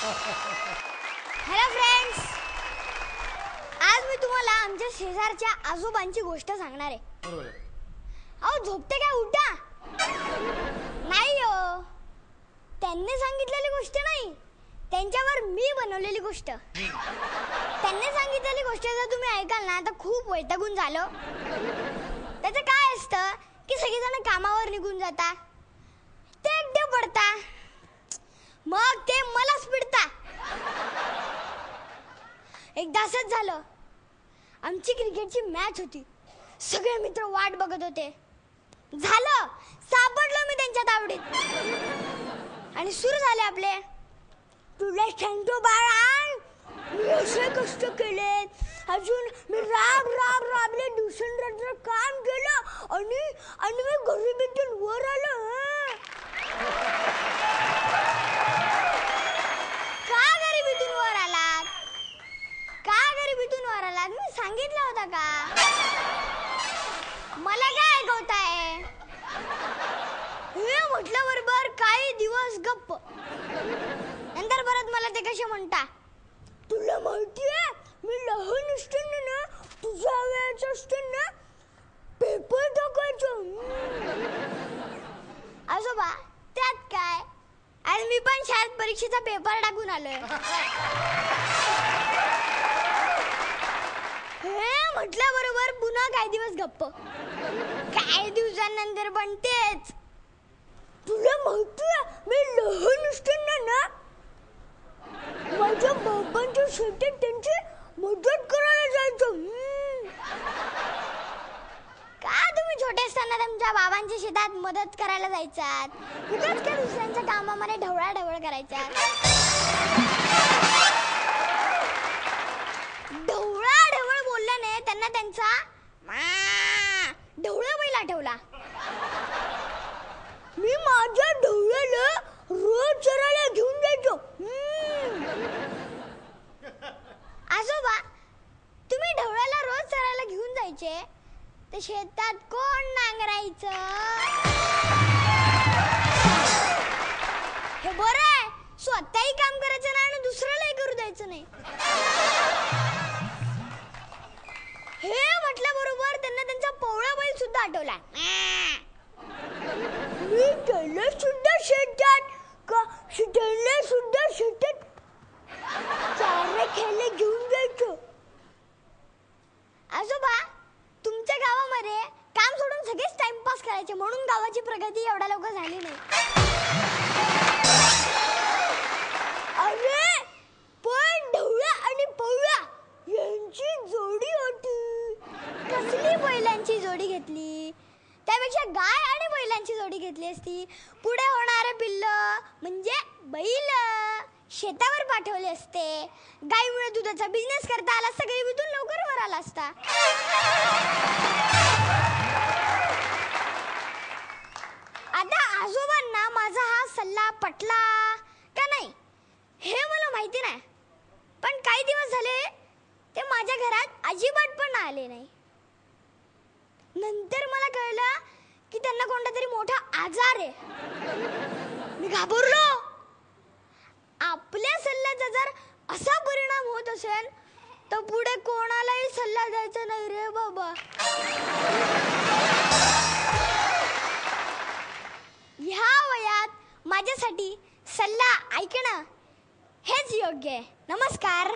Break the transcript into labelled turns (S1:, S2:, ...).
S1: Hello friends, आज मी तुम्हाला आमच्या शेजारच्या आजोबांची गोष्ट सांगणार आहे. अहो झोपते काय, उठा. नाही हो, त्यांनी सांगितलेली गोष्ट नाही, त्यांच्यावर मी बनवलेली गोष्ट. त्यांनी सांगितलेली गोष्ट जर तुम्ही ऐकाल ना तर खूप वैतागून झालं. त्याचं काय असतं की सगळेजण कामावर निघून जाता, ते एकटे पडता, मग ते मलाच पिडता. एकदा असंच झालं. आमची क्रिकेटची मॅच होती, सगळे मित्र वाट बघत होते. झालं, सापडलो मी त्यांच्या तावडीत. आणि सुरू झाले आपले, तुला सांगतो बाळा, मी असे कष्ट केले, अजून मी राबले, दिवसेंदिवस काम केलं आणि मी गरिबीतून वर आलो. का गरिबीतून वर आलात? का गरिबीतून वर आलात? मी सांगितलं होतं का? मला काय ऐकवताय? हे म्हटलं बरोबर काही दिवस गप्प. नंतर परत मला ते कसे म्हणता, तुला माहितीये मी लहान असताना ना, तुझ्या वेळेचं असताना पेपर टाकायचो. आजोबा त्यात काय, आज मी पण शाळेत परीक्षेचा पेपर टाकून आलोय. हे म्हटलं बरोबर पुन्हा काही दिवस गप्प. काही दिवसांनंतर पण तेच, तुला माहितीये मी लहान असताना ना माझ्या बाबांच्या शेतात त्यांची मदत करायला जायचो. का तुम्ही छोटे असताना तुमच्या बाबांच्या शेतात मदत करायला जायचात? उगाच का दुसऱ्यांच्या कामामध्ये ढवळाढवळ करायचा? ढवळाढवळ बोलल्याने त्यांना त्यांचा ढवळा बैल आठवला. मी माझ्या ढवळ्याला रोज चरायला घेऊन जायचो. आजोबा, तुम्ही ढवळ्याला रोज चरायला घेऊन जायचे, तर शेतात कोण नांगरायचं? हे बरं आहे, स्वतःही काम करायचं नाही आणि दुसऱ्यालाही करू द्यायचं नाही. हे म्हटलं बरोबर त्यांना त्यांचा पवळा बैल सुद्धा आठवला. मी त्याला सुद्धा शेतात चारा खायला घेऊन जायचो. आजोबा, तुमच्या गावामध्ये काम सोडून सगळेच टाइमपास करायचे, म्हणून गावाची प्रगती एवढ्या लवकर झाली नाही. अरे पण ढवळा आणि पवळा यांची जोडी होती. कसली बैलांची जोडी घेतली? त्यापेक्षा गाय आणि बैलांची जोडी घेतली असती. पुढे होणारे पिल्ल म्हणजे बैल शेतावर पाठवले असते. गायीमुळे दुधाचा बिझनेस करता आला, सगळी विधून लवकर वर आला असता. आता आजोबांना माझा हा सल्ला पटला का नाही हे मला माहिती नाही, पण काही दिवस झाले ते माझ्या घरात अजिबात पण आले नाही. नंतर मला कळलं की त्यांना कोणता तरी मोठा आजार आहे. मी घाबरलो. आपल्या सल्ल्याचा जर असा परिणाम होत असेल तर पुढे कोणालाही सल्ला द्यायचा नाही रे बाबा. ह्या वयात माझ्यासाठी सल्ला ऐकणं हेच योग्य आहे. नमस्कार.